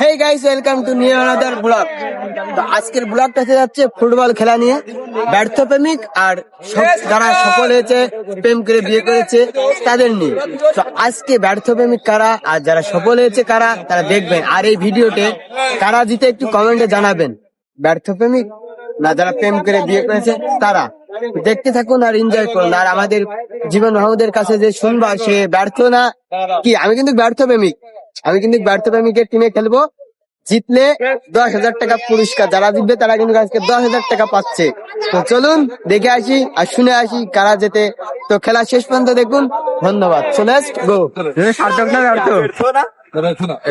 Hey guys, welcome to new another blog. তো আজকের ব্লগটা যাচ্ছে ফুটবল খেলা নিয়ে। ব্যর্থ প্রেমিক আর যারা সফল হয়েছে, প্রেম করে বিয়ে করেছে তাদের নিয়ে। তো আজকে ব্যর্থ প্রেমিক কারা আর যারা সফল হয়েছে কারা, তারা দেখবেন। আর এই ভিডিওতে কারা জিতে একটু কমেন্টে জানাবেন, ব্যর্থ প্রেমিক না যারা প্রেম করে বিয়ে করেছে তারা। দেখতে থাকুন আর এনজয় করুন। আর আমাদের জীবন মাহমুদের কাছে যে শুনবা সে ব্যর্থ না কি, আমি কিন্তু ব্যর্থ প্রেমিক। আমি কিন্তু ব্যর্থ প্রেমিকের টিমে খেলবো। জিতলে 10,000 টাকা পুরস্কার, যারা জিতবে তারা কিন্তু আজকে 10,000 টাকা পাচ্ছে। তো চলুন দেখে আসি আর শুনে আসি কারা যেতে। তো খেলা শেষ পর্যন্ত দেখুন। ধন্যবাদ। গো। সার্থক না ব্যর্থ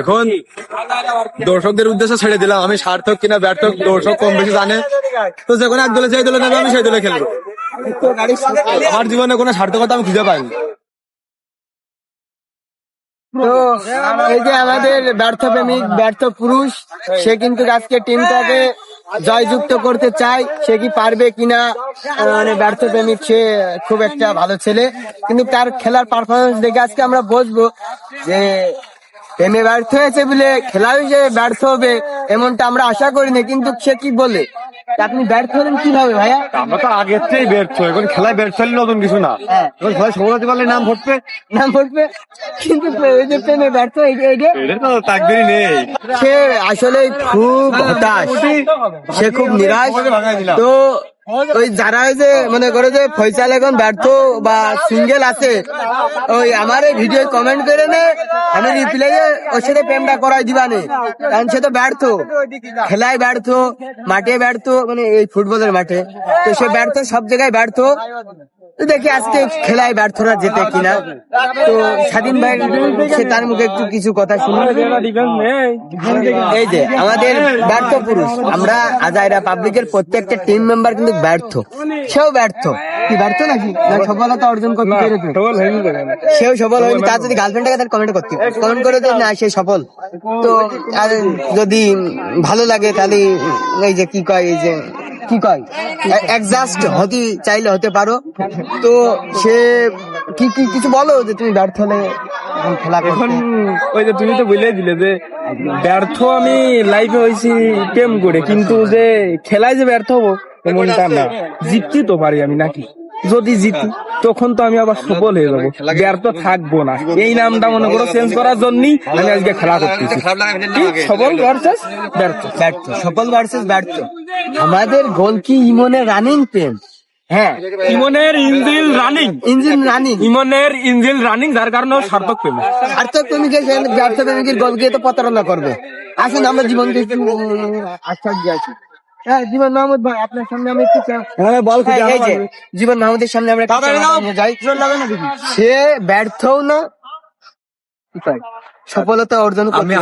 এখন দর্শকদের উদ্দেশ্যে ছেড়ে দিলাম, আমি সার্থক কিনা ব্যর্থ দর্শক কম বেশি জানে। তো যে কোনো এক দলে যেই দলে নেবে আমি সেই দলে খেলবো। আমার জীবনে কোনো সার্থকতা আমি খুঁজে পাইনি। তো এই যে আমাদের ব্যর্থ প্রেমিক, ব্যর্থ পুরুষ, সে কিন্তু আজকে টিমটাকে জয়যুক্ত করতে চায়। সে কি পারবে কিনা, মানে ব্যর্থ প্রেমিক সে খুব একটা ভালো ছেলে, কিন্তু তার খেলার পারফরমেন্স দেখে আজকে আমরা বুঝবো যে প্রেমে ব্যর্থ হয়েছে বলে খেলাও যে ব্যর্থ হবে এমনটা আমরা আশা করিনি। কিন্তু সে কি বলে, আপনি ব্যর্থ হলেন কিভাবে ভাইয়া? আমরা তো আগের থেকেই ব্যর্থ, এখন খেলায় ব্যর্থ হলে নতুন কিছু না। এখন সবাই সফলতা পারলে নাম ফুটবে, কিন্তু এই যে প্রেমে ব্যর্থ এটা তো তাকদিরই নেই। সে আসলে খুব হতাশ, সে খুব নিরাশ। তো ওই যারা ওই যে মনে করে যে ফয়সাল এখন ব্যর্থ বা সিঙ্গেল আছে, ওই আমার এই ভিডিও কমেন্ট করে নে, আমি রিপ্লাই ওর সাথে প্রেমটা করাই দিবানে। কারণ সে তো ব্যর্থ, খেলায় ব্যর্থ, মাঠে ব্যর্থ, মানে এই ফুটবলের মাঠে তো সে ব্যর্থ, সব জায়গায় ব্যর্থ। তো দেখি আজকে খেলায় ব্যর্থরা যেতে কিনা। তো স্বাধীন ভাই সে তার মুখে একটু কিছু কথা শুনুন। এই যে আমাদের ব্যর্থ পুরুষ, আমরা আজাইরা পাবলিকের প্রত্যেকটা টিম মেম্বার কিন্তু ব্যর্থ। সেও ব্যর্থ, কি ব্যর্থ নাকি না সফলতা অর্জন করতে পেরেছে? সেও সফল হয়নি। তার যদি গার্লফ্রেন্ড থাকে তার কমেন্ট করে দেয় না সে সফল। তো আর যদি ভালো লাগে তাহলে এই যে কি কয়, এই যে কি কয় অ্যাডজাস্ট হতে চাইলে হতে পারো। তো সে কি কি কিছু বলো যে তুমি ব্যর্থ হলে খেলা এখন ওই যে তুমি তো বলে দিলে যে ব্যর্থ আমি লাইফে হয়েছি প্রেম করে, কিন্তু যে খেলায় যে ব্যর্থ হবো এমনটা না। জিততে তো পারি আমি নাকি, যদি জিতি তখন তো আমি আবার সফল হয়ে যাবো, ব্যর্থ থাকবো না। এই নামটা মনে করো চেঞ্জ করার জন্যই আমি আজকে খেলা করতেছি। সফল ভার্সেস ব্যর্থ, সফল ভার্সেস ব্যর্থ। আমাদের গোল কি ইমনের রানিং পেন? হ্যাঁ, ইমনের ইঞ্জিন রানিং, যার কারণে সার্থক পেল। সার্থক প্রেমিকের ব্যর্থ প্রেমিকের গোলকে তো প্রতারণা করবে। আসুন আমরা জীবনকে আশ্বাস দিয়ে আসি। হ্যাঁ, জীবন মাহমুদ ভাই আপনার সামনে আমি একটু জীবন মাহমুদের সামনে আমরা যাই। সে ব্যর্থও না, সফলতা অর্জন আমি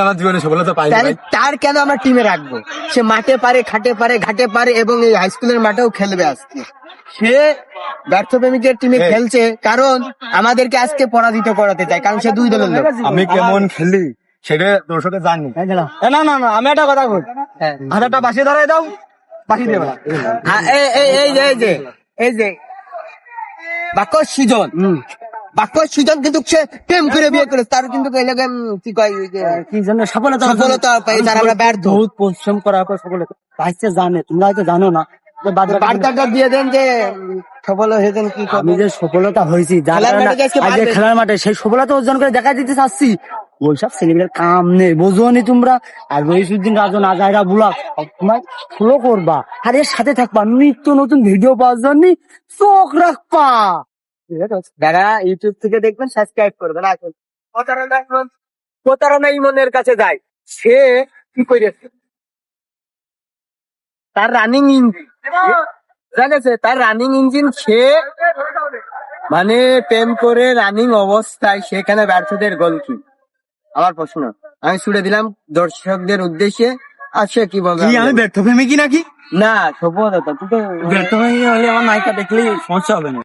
আমার জীবনে সফলতা পাই। তার কেন আমরা টিমে রাখবো? সে মাঠে পারে, ঘাটে পারে এবং এই হাই স্কুলের মাঠেও খেলবে আজকে। সে ব্যর্থ প্রেমিকের টিমে খেলছে কারণ আমাদেরকে আজকে পরাজিত করাতে চায়, কারণ সে 2 দলের লোক। আমি কেমন খেলি সেটা দর্শকে জানি। না আমি একটা কথা বল, হাজারটা বাসি ধরাই দাও, বাসি দেবে না। এই যে বাক্য সুজন কিন্তু সে প্রেম করে বিয়ে করে, তার কিন্তু কি কয় কি জন্য সফলতা পাই, তার আমরা ব্যর্থ। বহুত পরিশ্রম করার পর সফলতা পাইছে, জানে, তোমরা হয়তো জানো না। বার্তাটা দিয়ে দেন যে সফল হয়েছেন কি। আমি যে সফলতা হয়েছি খেলার মাঠে, সেই সফলতা অর্জন করে দেখা দিতে চাচ্ছি। ওইসব ছেলেমেয়ের কাম নেই, বোঝোনি তোমরা। আর রহিসুদ্দিন রাজন, আজাইরা ব্লগ তোমার ফলো করবা, আর এর সাথে থাকবা, নিত্য নতুন ভিডিও পাওয়ার জন্য চোখ রাখবা। যারা ইউটিউব থেকে দেখবেন সাবস্ক্রাইব করবেন। আসুন প্রতারণা ইমনের কাছে যায়। সে কি করেছে, তার রানিং ইঞ্জিন জানেছে, তার রানিং ইঞ্জিন সে মানে প্রেম করে রানিং অবস্থায় সেখানে ব্যর্থদের গোল কি? আমার প্রশ্ন আমি ছুড়ে দিলাম দর্শকদের উদ্দেশ্যে। আর সে কি বলবে, আমি ব্যর্থ প্রেমিকই নাকি? না সফলতা, তুই তো ব্যর্থ হলে আমার নায়িকা দেখলেই সমস্যা হবে না।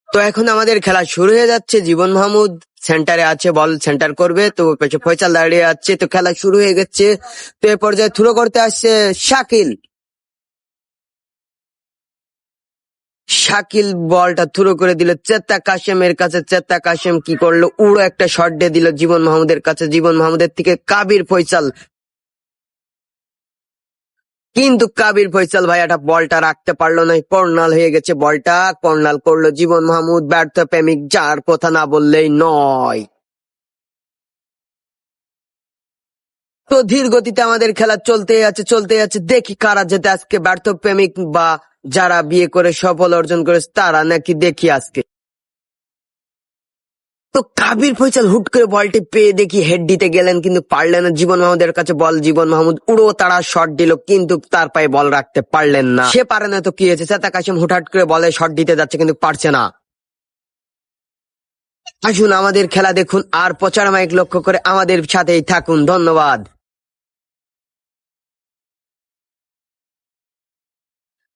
তো এখন আমাদের খেলা শুরু হয়ে যাচ্ছে। জীবন মাহমুদ সেন্টারে আছে, বল সেন্টার করবে। তো পেছনে ফয়সাল দাঁড়িয়ে আছে। তো খেলা শুরু হয়ে গেছে। তো এ পর্যায়ে থ্রো করতে আসছে শাকিল। শাকিল বলটা থ্রো করে দিল চেতা কাশেমের কাছে। চেতা কাশেম কি করলো, উড়ো একটা শট দিয়ে দিল জীবন মাহমুদের কাছে। জীবন মাহমুদের থেকে কাবির ফয়সাল, কিন্তু কাবির ফয়সাল ভাইয়াটা বলটা রাখতে পারলো না, কর্নাল হয়ে গেছে বলটা। কর্নাল করলো জীবন মাহমুদ, ব্যর্থ প্রেমিক যার কথা না বললেই নয়। তো ধীর গতিতে আমাদের খেলা চলতে আছে। দেখি কারা যেতে আজকে, ব্যর্থ প্রেমিক বা যারা বিয়ে করে সফল অর্জন করেছে তারা নাকি, দেখি আজকে। তো কাবির ফয়সাল হুট করে বলটি পেয়ে দেখি হেড দিতে গেলেন, কিন্তু পারলেন না। জীবন মাহমুদের কাছে বল, জীবন মাহমুদ উড়ো তারা শট দিল, কিন্তু তার পায়ে বল রাখতে পারলেন না। সে পারে না তো কি হয়েছে, চেতা কাশেম হুটহাট করে বলে শট দিতে যাচ্ছে কিন্তু পারছে না। আসুন আমাদের খেলা দেখুন, আর প্রচার মাইক লক্ষ্য করে আমাদের সাথেই থাকুন। ধন্যবাদ।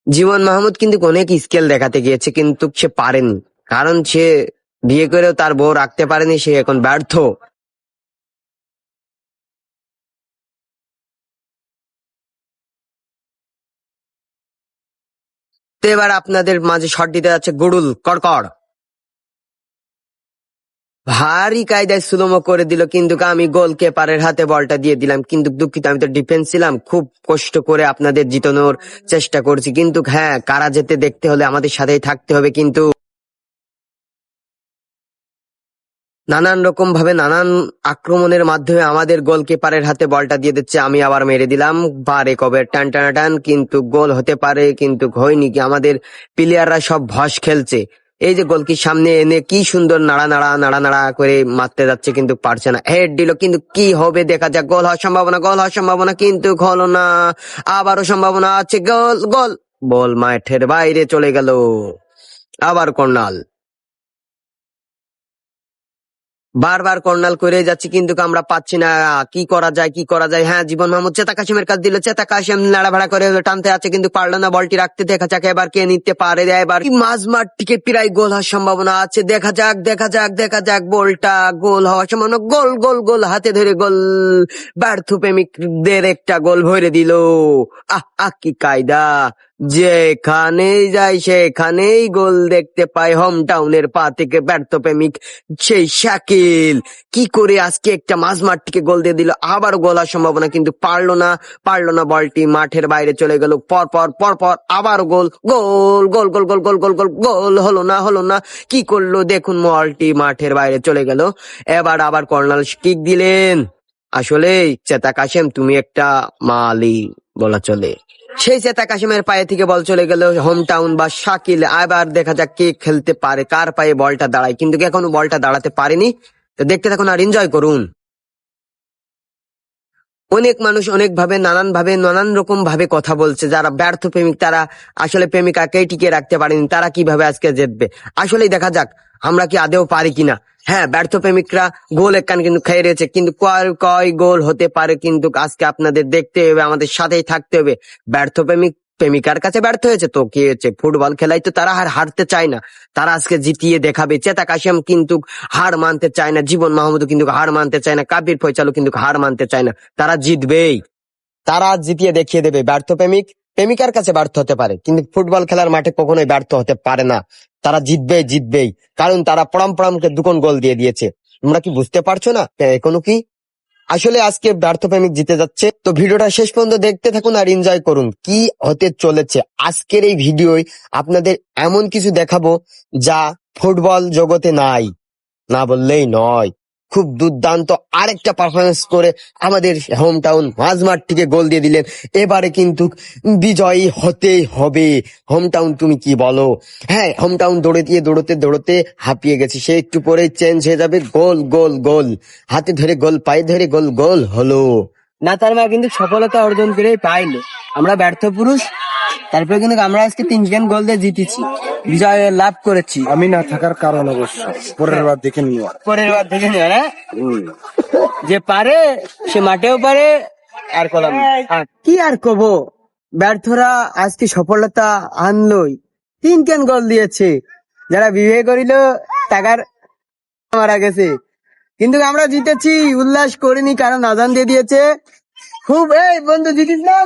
জীবন মাহমুদ কিন্তু অনেক স্কিল দেখাতে গিয়েছে, কিন্তু সে পারেনি, কারণ সে বিয়ে করেও তার বউ রাখতে পারেনি, সে এখন ব্যর্থ। তো এবার আপনাদের মাঝে শট দিতে যাচ্ছে গুডুল কড়কড়, ভারী কায়দায় সুলোমো করে দিল, কিন্তু আমি গোলকিপারের হাতে বলটা দিয়ে দিলাম। কিন্তু দুঃখিত, আমি তো ডিফেন্স ছিলাম, খুব কষ্ট করে আপনাদের জিতানোর চেষ্টা করছি। কিন্তু হ্যাঁ, কারা যেতে দেখতে হলে আমাদের সাথেই থাকতে হবে। কিন্তু নানান রকম ভাবে নানান আক্রমণের মাধ্যমে আমাদের গোলকিপারের হাতে বলটা দিয়ে দিচ্ছে, আমি আবার মেরে দিলাম। বারে কবে টান টানা টান, কিন্তু গোল হতে পারে, কিন্তু হয়নি। কি আমাদের প্লেয়াররা সব ভস খেলছে। এই যে গোলকির সামনে এনে কি সুন্দর নাড়া করে মারতে যাচ্ছে, কিন্তু পারছে না। হেড দিল, কিন্তু কি হবে দেখা যাক। গোল হওয়ার সম্ভাবনা, কিন্তু হলো না। আবারও সম্ভাবনা আছে, গোল গোল। বল মাঠের বাইরে চলে গেল। আবার কর্নাল, বারবার কর্নাল করে যাচ্ছি, কিন্তু আমরা পাচ্ছি না। কি করা যায়। হ্যাঁ, জীবন মাহমুদ চেতা কাশিমের কাছে দিল। চেতা কাশিম নাড়াভাড়া করে টানতে আছে, কিন্তু পারলো না বলটি রাখতে। দেখা যাক এবার কে নিতে পারে। এবার মাঝ মাঠ থেকে প্রায় গোল হওয়ার সম্ভাবনা আছে। দেখা যাক বলটা গোল হওয়ার সম্ভাবনা। গোল গোল গোল, হাতে ধরে গোল। ব্যর্থ প্রেমিকদের একটা গোল ভরে দিল। কি কায়দা, যেখানেই যাই সেখানেই গোল দেখতে পাই। হোম টাউনের পা থেকে ব্যর্থ প্রেমিক সেই শাকিল কি করে আজকে একটা মাঝমাঠ থেকে গোল দিয়ে দিল। আবার গোল হওয়ার সম্ভাবনা, কিন্তু পারলো না। বলটি মাঠের বাইরে চলে গেল। পর আবার গোল গোল গোল গোল গোল গোল গোল গোল গোল। হলো না। কি করলো দেখুন, বলটি মাঠের বাইরে চলে গেল। এবার আবার কর্নার কিক দিলেন। আসলে চেতা কাশেম তুমি একটা মালি বলা চলে। সেই চেতা কাশিমের পায়ে থেকে বল চলে গেল হোম টাউন বা শাকিল। আবার দেখা যাক কে খেলতে পারে, কার পায়ে বলটা দাঁড়ায়, কিন্তু এখনো বলটা দাঁড়াতে পারেনি। তো দেখতে থাকুন আর এনজয় করুন। অনেক মানুষ অনেক ভাবে নানান রকম ভাবে কথা বলছে। যারা ব্যর্থ প্রেমিক, তারা আসলে প্রেমিকাকেই টিকিয়ে রাখতে পারেনি, তারা কিভাবে আজকে জিতবে। আসলেই দেখা যাক আমরা কি আদেও পারি কিনা। হ্যাঁ, ব্যর্থ প্রেমিকরা গোল একখান কিন্তু খেয়ে রয়েছে, কিন্তু কয় গোল হতে পারে, কিন্তু আজকে আপনাদের দেখতে হবে, আমাদের সাথেই থাকতে হবে। ব্যর্থ প্রেমিকার কাছে ব্যর্থ হয়েছে তো কি হয়েছে, ফুটবল খেলায় তো তারা হারতে চায় না, তারা আজকে জিতিয়ে দেখাবে। চেতা কাশেম কিন্তু হার মানতে চায় না, জীবন মাহমুদও কিন্তু হার মানতে চায় না, কাবির ফয়সালও কিন্তু হার মানতে চায় না। তারা জিতবেই, তারা জিতিয়ে দেখিয়ে দেবে। ব্যর্থ প্রেমিকার কাছে ব্যর্থ হতে পারে, কিন্তু ফুটবল খেলার মাঠে কখনোই ব্যর্থ হতে পারে না। তারা জিতবেই, কারণ তারা পড়ামকে দুকোন গোল দিয়ে দিয়েছে। তোমরা কি বুঝতে পারছো না এখনো কি? আসলে আজকে ব্যর্থ প্রেমিক জিতে যাচ্ছে। তো ভিডিওটা শেষ পর্যন্ত দেখতে থাকুন আর এনজয় করুন কি হতে চলেছে। আজকের এই ভিডিওয় আপনাদের এমন কিছু দেখাবো যা ফুটবল জগতে নাই, না বললেই নয়। খুব দুর্দান্ত আরেকটা পারফরমেন্স করে আমাদের হোম টাউন মাঝমাঠ থেকে গোল দিয়ে দিলেন। এবারে কিন্তু বিজয়ী হতেই হবে। হোম টাউন তুমি কি বলো? হ্যাঁ, হোম টাউন দৌড়তে হাঁপিয়ে গেছে, সে একটু পরেই চেঞ্জ হয়ে যাবে। গোল গোল গোল, হাতে ধরে গোল, পায়ে ধরে গোল, গোল হলো না। তার মানে কিন্তু সফলতা অর্জন করেই পাইলো। আমরা ব্যর্থ পুরুষ, তারপরে কিন্তু আমরা আজকে 3 গোল দিয়ে জিতেছি, বিজয় লাভ করেছি। আমি না থাকার কারণ অবশ্য পরের বার দেখে নিও। না, যে পারে সে মাঠেও পারে। আর কলাম কি আর কব, ব্যর্থরা আজকে সফলতা আনলোই। 3 গোল দিয়েছে, যারা বিয়ে করিল টাকার মারা গেছে, কিন্তু আমরা জিতেছি। উল্লাস করিনি, কারণ আজান দিয়ে দিয়েছে। খুব এই বন্ধু জিতিস না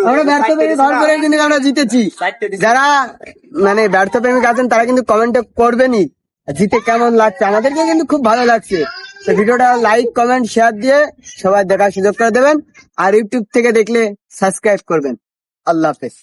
আমরা ব্যর্থ প্রেমিক ভালো করে কিন্তু আমরা জিতেছি। যারা মানে ব্যর্থ প্রেমিক আছেন তারা কিন্তু কমেন্টে করবেনই জিতে কেমন লাগছে, আমাদেরকে কিন্তু খুব ভালো লাগছে। তো ভিডিওটা লাইক কমেন্ট শেয়ার দিয়ে সবাই দেখার সুযোগ করে দেবেন, আর ইউটিউব থেকে দেখলে সাবস্ক্রাইব করবেন। আল্লাহ হাফেজ।